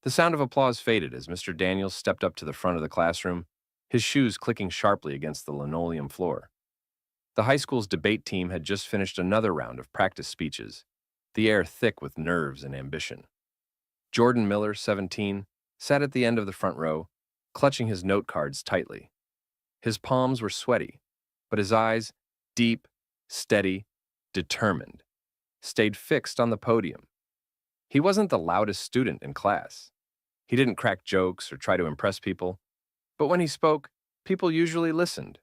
The sound of applause faded as Mr. Daniels stepped up to the front of the classroom, his shoes clicking sharply against the linoleum floor. The high school's debate team had just finished another round of practice speeches, the air thick with nerves and ambition. Jordan Miller, 17, sat at the end of the front row, clutching his note cards tightly. His palms were sweaty, but his eyes, deep, steady, determined, stayed fixed on the podium. He wasn't the loudest student in class. He didn't crack jokes or try to impress people, but when he spoke, people usually listened.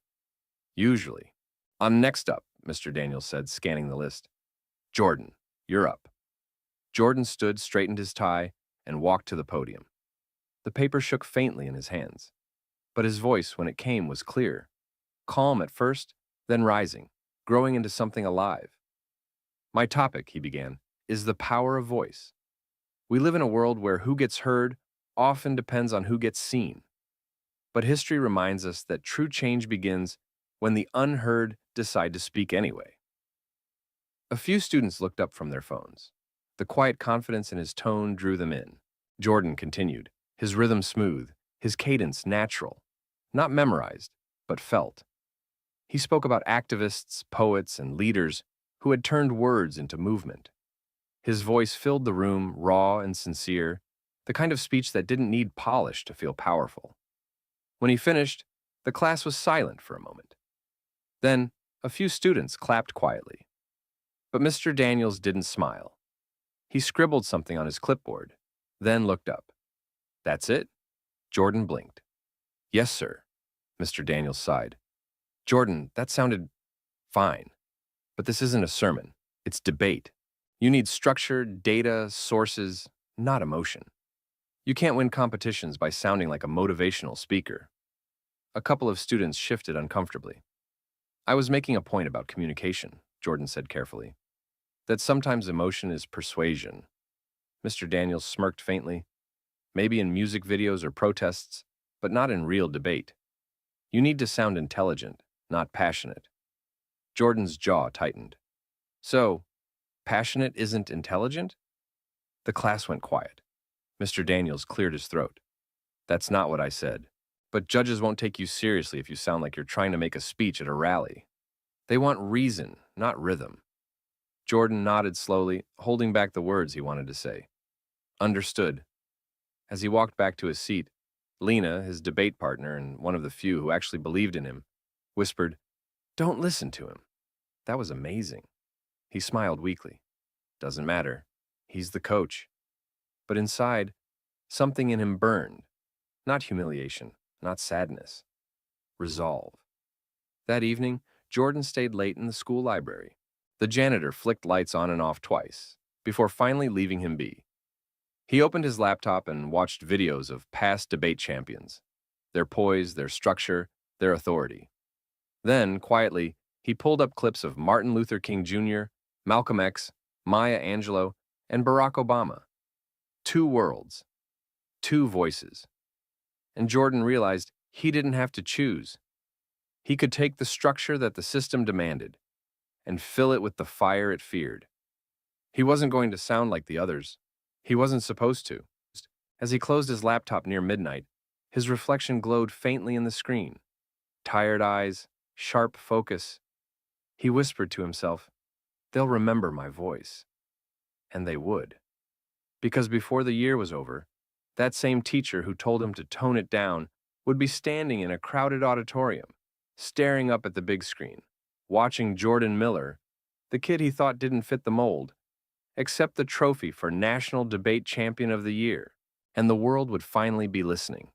Usually. "I'm next up," Mr. Daniels said, scanning the list. "Jordan, you're up." Jordan stood, straightened his tie, and walked to the podium. The paper shook faintly in his hands, but his voice, when it came, was clear, calm at first, then rising, growing into something alive. "My topic," he began, "is the power of voice. We live in a world where who gets heard often depends on who gets seen. But history reminds us that true change begins when the unheard decide to speak anyway." A few students looked up from their phones. The quiet confidence in his tone drew them in. Jordan continued, his rhythm smooth, his cadence natural, not memorized, but felt. He spoke about activists, poets, and leaders who had turned words into movement. His voice filled the room, raw and sincere, the kind of speech that didn't need polish to feel powerful. When he finished, the class was silent for a moment. Then, a few students clapped quietly. But Mr. Daniels didn't smile. He scribbled something on his clipboard, then looked up. "That's it?" Jordan blinked. "Yes, sir," Mr. Daniels sighed. "Jordan, that sounded fine, but this isn't a sermon. It's debate. You need structure, data, sources, not emotion. You can't win competitions by sounding like a motivational speaker." A couple of students shifted uncomfortably. "I was making a point about communication," Jordan said carefully. "That sometimes emotion is persuasion." Mr. Daniels smirked faintly. "Maybe in music videos or protests, but not in real debate. You need to sound intelligent, not passionate." Jordan's jaw tightened. "So, passionate isn't intelligent?" The class went quiet. Mr. Daniels cleared his throat. "That's not what I said. But judges won't take you seriously if you sound like you're trying to make a speech at a rally. They want reason, not rhythm." Jordan nodded slowly, holding back the words he wanted to say. "Understood." As he walked back to his seat, Lena, his debate partner and one of the few who actually believed in him, whispered, "Don't listen to him." That was amazing. He smiled weakly. "Doesn't matter. He's the coach." But inside, something in him burned. Not humiliation, not sadness. Resolve. That evening, Jordan stayed late in the school library. The janitor flicked lights on and off twice, before finally leaving him be. He opened his laptop and watched videos of past debate champions, their poise, their structure, their authority. Then, quietly, he pulled up clips of Martin Luther King Jr., Malcolm X, Maya Angelou, and Barack Obama. Two worlds, two voices. And Jordan realized he didn't have to choose. He could take the structure that the system demanded and fill it with the fire it feared. He wasn't going to sound like the others. He wasn't supposed to. As he closed his laptop near midnight, his reflection glowed faintly in the screen. Tired eyes, sharp focus. He whispered to himself, "They'll remember my voice." And they would. Because before the year was over, that same teacher who told him to tone it down would be standing in a crowded auditorium, staring up at the big screen, watching Jordan Miller, the kid he thought didn't fit the mold, accept the trophy for National Debate Champion of the Year, and the world would finally be listening.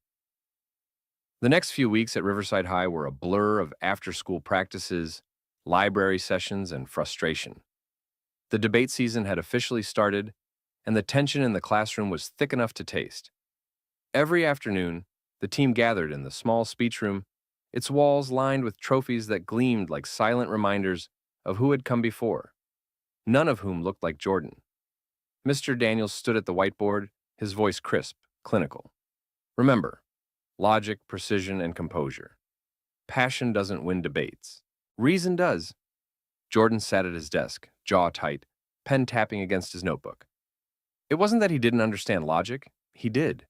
The next few weeks at Riverside High were a blur of after-school practices, library sessions, and frustration. The debate season had officially started, and the tension in the classroom was thick enough to taste. Every afternoon, the team gathered in the small speech room, its walls lined with trophies that gleamed like silent reminders of who had come before, none of whom looked like Jordan. Mr. Daniels stood at the whiteboard, his voice crisp, clinical. "Remember, logic, precision, and composure. Passion doesn't win debates. Reason does." Jordan sat at his desk, jaw tight, pen tapping against his notebook. It wasn't that he didn't understand logic. He did.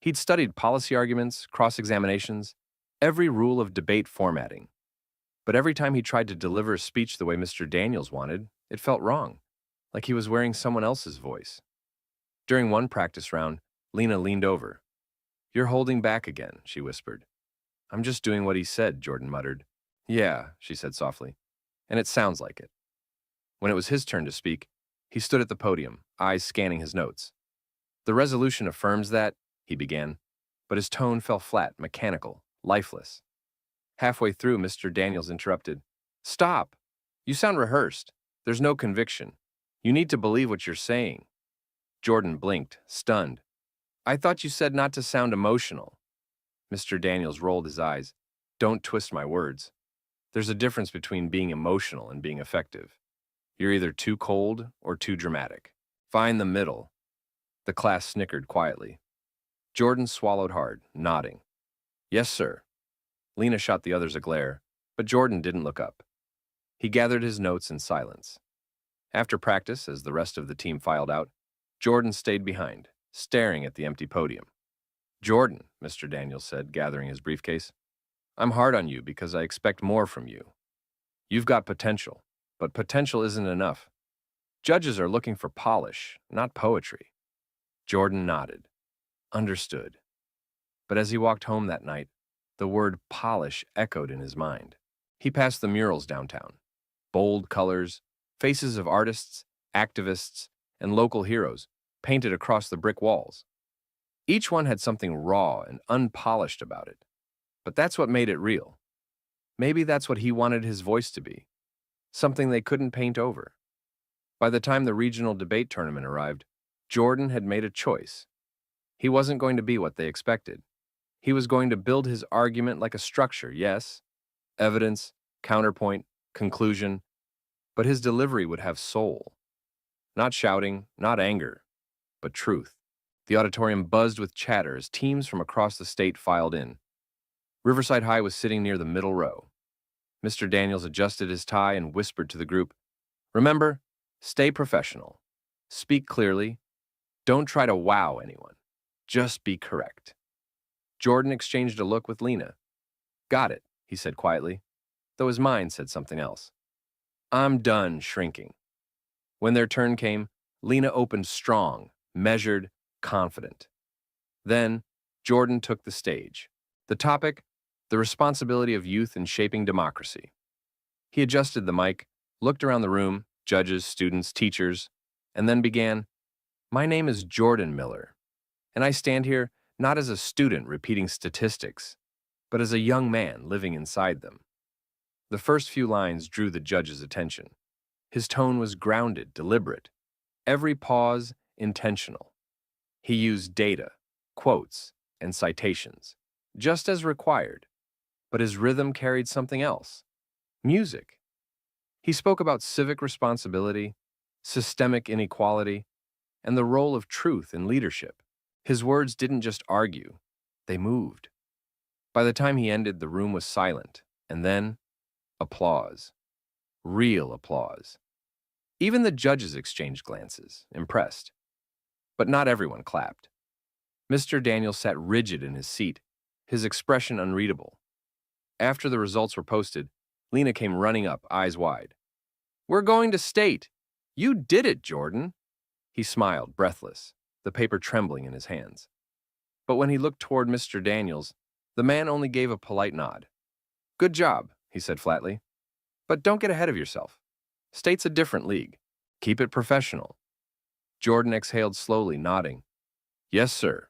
He'd studied policy arguments, cross-examinations, every rule of debate formatting. But every time he tried to deliver a speech the way Mr. Daniels wanted, it felt wrong, like he was wearing someone else's voice. During one practice round, Lena leaned over. "You're holding back again," she whispered. "I'm just doing what he said," Jordan muttered. "Yeah," she said softly, "and it sounds like it." When it was his turn to speak, he stood at the podium, eyes scanning his notes. "The resolution affirms that," he began, but his tone fell flat, mechanical, lifeless. Halfway through, Mr. Daniels interrupted. "Stop! You sound rehearsed. There's no conviction. You need to believe what you're saying." Jordan blinked, stunned. "I thought you said not to sound emotional." Mr. Daniels rolled his eyes. "Don't twist my words. There's a difference between being emotional and being effective. You're either too cold or too dramatic. Find the middle." The class snickered quietly. Jordan swallowed hard, nodding. "Yes, sir." Lena shot the others a glare, but Jordan didn't look up. He gathered his notes in silence. After practice, as the rest of the team filed out, Jordan stayed behind, staring at the empty podium. "Jordan," Mr. Daniels said, gathering his briefcase, "I'm hard on you because I expect more from you. You've got potential, but potential isn't enough. Judges are looking for polish, not poetry." Jordan nodded. Understood. But as he walked home that night, the word polish echoed in his mind. He passed the murals downtown. Bold colors, faces of artists, activists, and local heroes painted across the brick walls. Each one had something raw and unpolished about it. But that's what made it real. Maybe that's what he wanted his voice to be. Something they couldn't paint over. By the time the regional debate tournament arrived, Jordan had made a choice. He wasn't going to be what they expected. He was going to build his argument like a structure, yes, evidence, counterpoint, conclusion, but his delivery would have soul. Not shouting, not anger, but truth. The auditorium buzzed with chatter as teams from across the state filed in. Riverside High was sitting near the middle row. Mr. Daniels adjusted his tie and whispered to the group, "Remember, stay professional. Speak clearly. Don't try to wow anyone. Just be correct." Jordan exchanged a look with Lena. "Got it," he said quietly, though his mind said something else. "I'm done shrinking." When their turn came, Lena opened strong, measured, confident. Then, Jordan took the stage. The topic, the responsibility of youth in shaping democracy. He adjusted the mic, looked around the room, judges, students, teachers, and then began, "My name is Jordan Miller, and I stand here not as a student repeating statistics, but as a young man living inside them." The first few lines drew the judge's attention. His tone was grounded, deliberate, every pause intentional. He used data, quotes, and citations, just as required, but his rhythm carried something else, music. He spoke about civic responsibility, systemic inequality, and the role of truth in leadership. His words didn't just argue, they moved. By the time he ended, the room was silent, and then applause. Real applause. Even the judges exchanged glances, impressed. But not everyone clapped. Mr. Daniels sat rigid in his seat, his expression unreadable. After the results were posted, Lena came running up, eyes wide. "We're going to state. You did it, Jordan." He smiled, breathless, the paper trembling in his hands. But when he looked toward Mr. Daniels, the man only gave a polite nod. "Good job," he said flatly. "But don't get ahead of yourself. State's a different league. Keep it professional." Jordan exhaled slowly, nodding. "Yes, sir."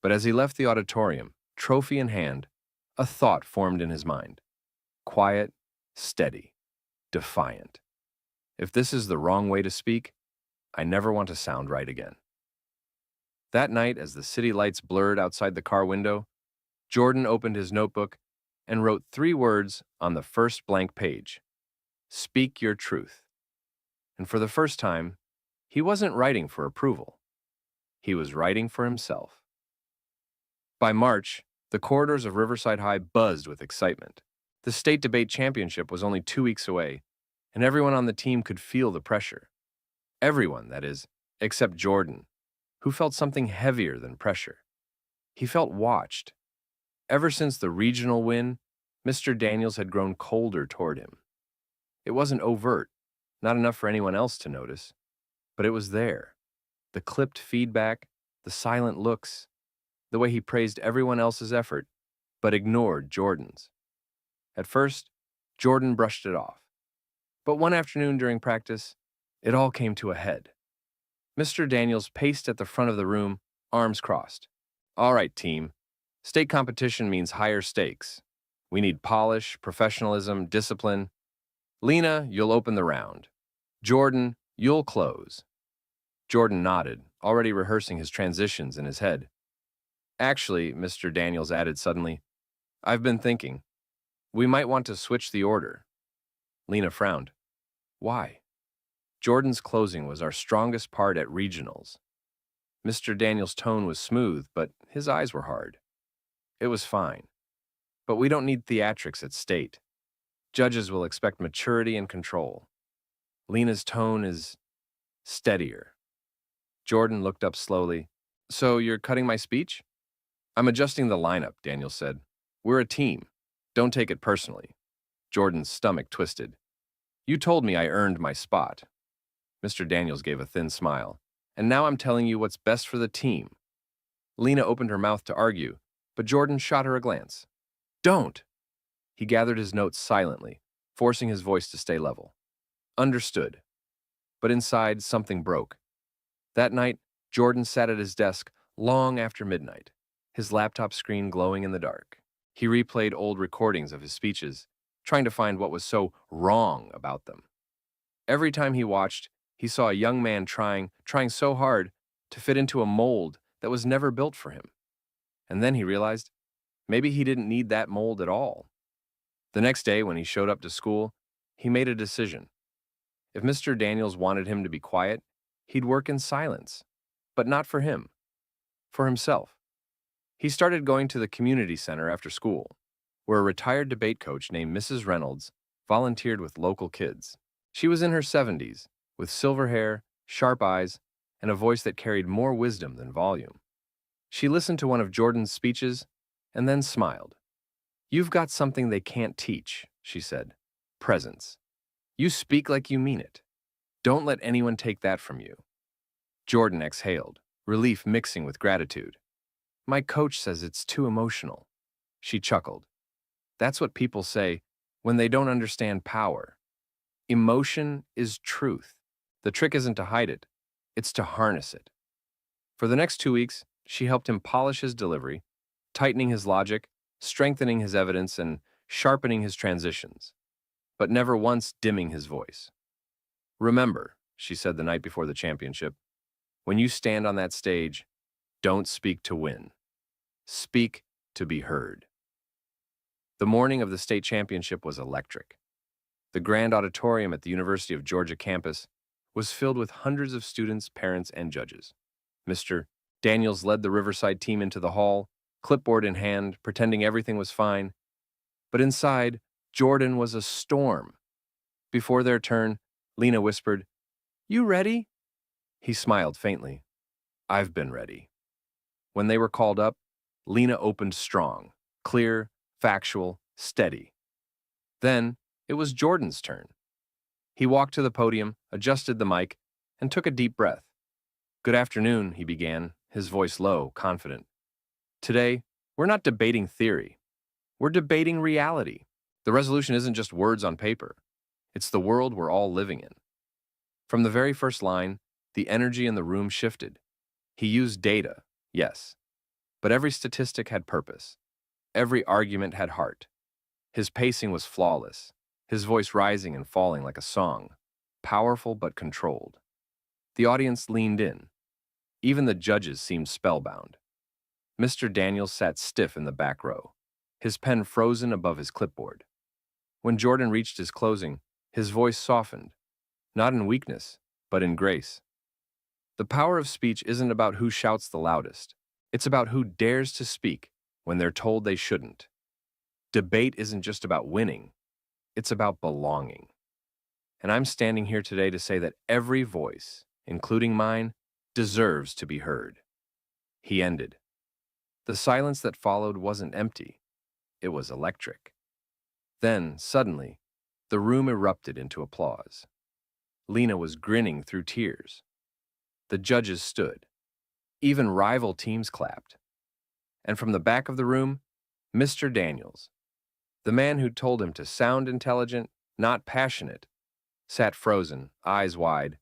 But as he left the auditorium, trophy in hand, a thought formed in his mind. Quiet, steady, defiant. If this is the wrong way to speak, I never want to sound right again. That night, as the city lights blurred outside the car window, Jordan opened his notebook and wrote 3 words on the first blank page. Speak your truth. And for the first time, he wasn't writing for approval. He was writing for himself. By March, the corridors of Riverside High buzzed with excitement. The state debate championship was only 2 weeks away, and everyone on the team could feel the pressure. Everyone, that is, except Jordan. who felt something heavier than pressure. He felt watched. Ever since the regional win, Mr. Daniels had grown colder toward him. It wasn't overt, not enough for anyone else to notice, but it was there. The clipped feedback, the silent looks, the way he praised everyone else's effort, but ignored Jordan's. At first, Jordan brushed it off. But one afternoon during practice, it all came to a head. Mr. Daniels paced at the front of the room, arms crossed. All right, team. State competition means higher stakes. We need polish, professionalism, discipline. Lena, you'll open the round. Jordan, you'll close. Jordan nodded, already rehearsing his transitions in his head. Actually, Mr. Daniels added suddenly, I've been thinking. We might want to switch the order. Lena frowned. Why? Jordan's closing was our strongest part at regionals. Mr. Daniels' tone was smooth, but his eyes were hard. It was fine. But we don't need theatrics at state. Judges will expect maturity and control. Lena's tone is steadier. Jordan looked up slowly. So you're cutting my speech? I'm adjusting the lineup, Daniels said. We're a team. Don't take it personally. Jordan's stomach twisted. You told me I earned my spot. Mr. Daniels gave a thin smile. And now I'm telling you what's best for the team. Lena opened her mouth to argue, but Jordan shot her a glance. Don't! He gathered his notes silently, forcing his voice to stay level. Understood. But inside, something broke. That night, Jordan sat at his desk long after midnight, his laptop screen glowing in the dark. He replayed old recordings of his speeches, trying to find what was so wrong about them. Every time he watched, he saw a young man trying so hard to fit into a mold that was never built for him. And then he realized maybe he didn't need that mold at all. The next day, when he showed up to school, he made a decision. If Mr. Daniels wanted him to be quiet, he'd work in silence. But not for him. For himself. He started going to the community center after school, where a retired debate coach named Mrs. Reynolds volunteered with local kids. She was in her 70s, with silver hair, sharp eyes, and a voice that carried more wisdom than volume. She listened to one of Jordan's speeches and then smiled. You've got something they can't teach, she said. Presence. You speak like you mean it. Don't let anyone take that from you. Jordan exhaled, relief mixing with gratitude. My coach says it's too emotional. She chuckled. That's what people say when they don't understand power. Emotion is truth. The trick isn't to hide it, it's to harness it. For the next 2 weeks, she helped him polish his delivery, tightening his logic, strengthening his evidence, and sharpening his transitions, but never once dimming his voice. Remember, she said the night before the championship, when you stand on that stage, don't speak to win. Speak to be heard. The morning of the state championship was electric. The grand auditorium at the University of Georgia campus was filled with hundreds of students, parents, and judges. Mr. Daniels led the Riverside team into the hall, clipboard in hand, pretending everything was fine. But inside, Jordan was a storm. Before their turn, Lena whispered, You ready? He smiled faintly. I've been ready. When they were called up, Lena opened strong, clear, factual, steady. Then it was Jordan's turn. He walked to the podium, adjusted the mic, and took a deep breath. Good afternoon, he began, his voice low, confident. Today, we're not debating theory. We're debating reality. The resolution isn't just words on paper. It's the world we're all living in. From the very first line, the energy in the room shifted. He used data, yes, but every statistic had purpose. Every argument had heart. His pacing was flawless, his voice rising and falling like a song, powerful but controlled. The audience leaned in. Even the judges seemed spellbound. Mr. Daniels sat stiff in the back row, his pen frozen above his clipboard. When Jordan reached his closing, his voice softened, not in weakness, but in grace. The power of speech isn't about who shouts the loudest. It's about who dares to speak when they're told they shouldn't. Debate isn't just about winning. It's about belonging. And I'm standing here today to say that every voice, including mine, deserves to be heard. He ended. The silence that followed wasn't empty. It was electric. Then, suddenly, the room erupted into applause. Lena was grinning through tears. The judges stood. Even rival teams clapped. And from the back of the room, Mr. Daniels, the man who told him to sound intelligent, not passionate, sat frozen, eyes wide,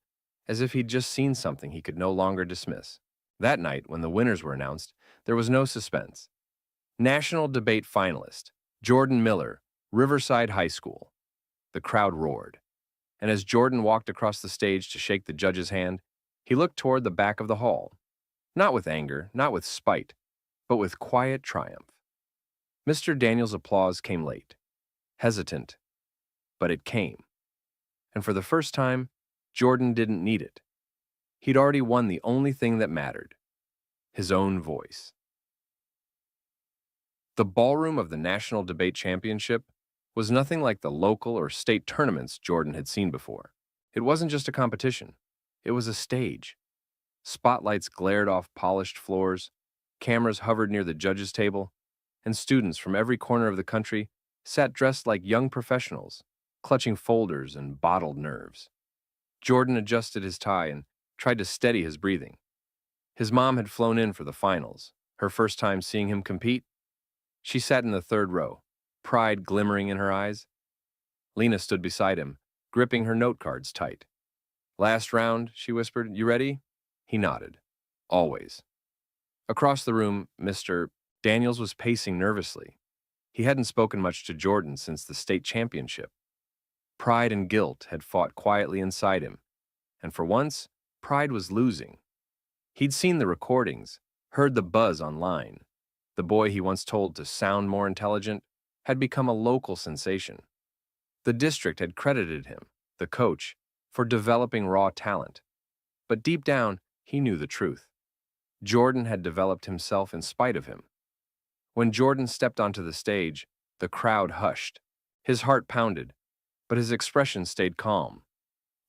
as if he'd just seen something he could no longer dismiss. That night, when the winners were announced, there was no suspense. National Debate finalist, Jordan Miller, Riverside High School. The crowd roared. And as Jordan walked across the stage to shake the judge's hand, he looked toward the back of the hall. Not with anger, not with spite, but with quiet triumph. Mr. Daniels' applause came late, hesitant, but it came. And for the first time, Jordan didn't need it. He'd already won the only thing that mattered, his own voice. The ballroom of the National Debate Championship was nothing like the local or state tournaments Jordan had seen before. It wasn't just a competition. It was a stage. Spotlights glared off polished floors, cameras hovered near the judges' table, and students from every corner of the country sat dressed like young professionals, clutching folders and bottled nerves. Jordan adjusted his tie and tried to steady his breathing. His mom had flown in for the finals, her first time seeing him compete. She sat in the third row, pride glimmering in her eyes. Lena stood beside him, gripping her note cards tight. "Last round," she whispered. "You ready?" He nodded. "Always." Across the room, Mr. Daniels was pacing nervously. He hadn't spoken much to Jordan since the state championship. Pride and guilt had fought quietly inside him, and for once, pride was losing. He'd seen the recordings, heard the buzz online. The boy he once told to sound more intelligent had become a local sensation. The district had credited him, the coach, for developing raw talent. But deep down, he knew the truth. Jordan had developed himself in spite of him. When Jordan stepped onto the stage, the crowd hushed. His heart pounded, but his expression stayed calm.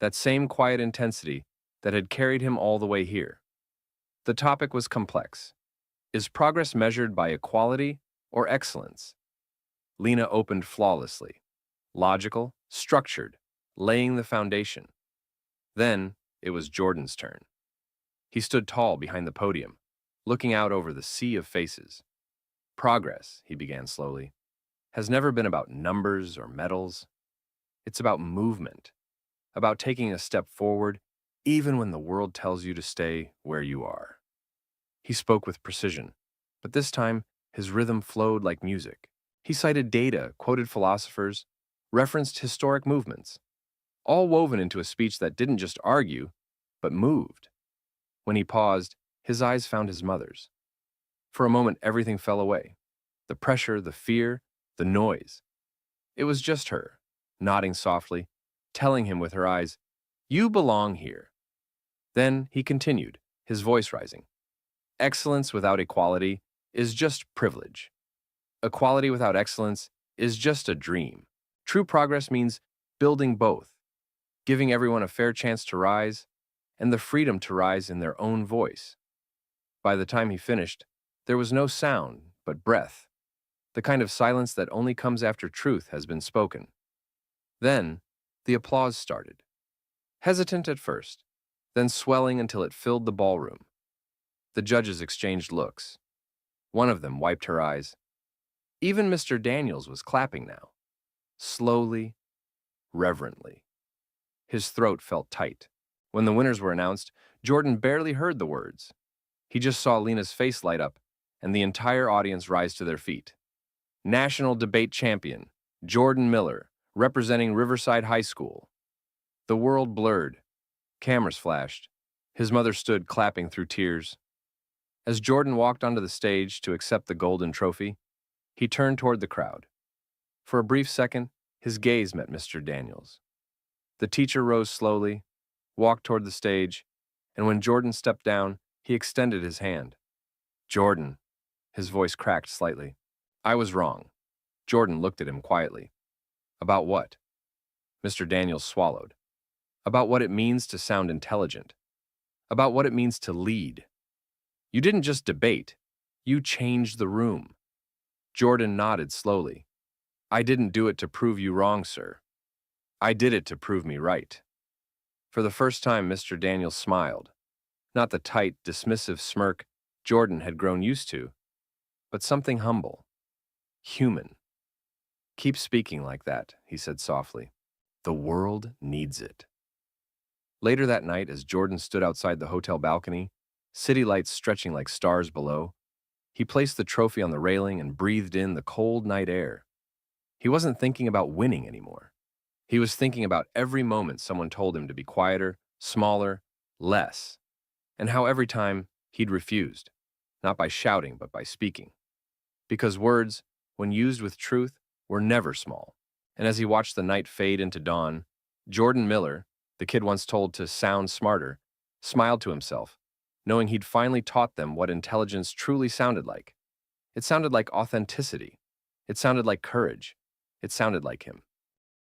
That same quiet intensity that had carried him all the way here. The topic was complex. Is progress measured by equality or excellence? Lena opened flawlessly, logical, structured, laying the foundation. Then it was Jordan's turn. He stood tall behind the podium, looking out over the sea of faces. Progress, he began slowly, has never been about numbers or medals. It's about movement, about taking a step forward even when the world tells you to stay where you are. He spoke with precision, but this time his rhythm flowed like music. He cited data, quoted philosophers, referenced historic movements, all woven into a speech that didn't just argue, but moved. When he paused, his eyes found his mother's. For a moment, everything fell away. The pressure, the fear, the noise. It was just her, nodding softly, telling him with her eyes, "You belong here." Then he continued, his voice rising. Excellence without equality is just privilege. Equality without excellence is just a dream. True progress means building both, giving everyone a fair chance to rise, and the freedom to rise in their own voice. By the time he finished, there was no sound but breath, the kind of silence that only comes after truth has been spoken. Then, the applause started. Hesitant at first, then swelling until it filled the ballroom. The judges exchanged looks. One of them wiped her eyes. Even Mr. Daniels was clapping now, slowly, reverently. His throat felt tight. When the winners were announced, Jordan barely heard the words. He just saw Lena's face light up and the entire audience rise to their feet. National Debate Champion, Jordan Miller, representing Riverside High School. The world blurred. Cameras flashed. His mother stood clapping through tears. As Jordan walked onto the stage to accept the golden trophy, he turned toward the crowd. For a brief second, his gaze met Mr. Daniels. The teacher rose slowly, walked toward the stage, and when Jordan stepped down, he extended his hand. "Jordan," his voice cracked slightly. "I was wrong." Jordan looked at him quietly. "About what?" Mr. Daniels swallowed. "About what it means to sound intelligent. about what it means to lead. You didn't just debate, you changed the room. Jordan nodded slowly. I didn't do it to prove you wrong, sir. I did it to prove me right. For the first time, Mr. Daniels smiled. Not the tight, dismissive smirk Jordan had grown used to, but something humble, human. Keep speaking like that, he said softly. The world needs it. Later that night, as Jordan stood outside the hotel balcony, city lights stretching like stars below, he placed the trophy on the railing and breathed in the cold night air. He wasn't thinking about winning anymore. He was thinking about every moment someone told him to be quieter, smaller, less, and how every time he'd refused, not by shouting but by speaking. Because words, when used with truth, were never small. And as he watched the night fade into dawn, Jordan Miller, the kid once told to sound smarter, smiled to himself, knowing he'd finally taught them what intelligence truly sounded like. It sounded like authenticity. It sounded like courage. It sounded like him.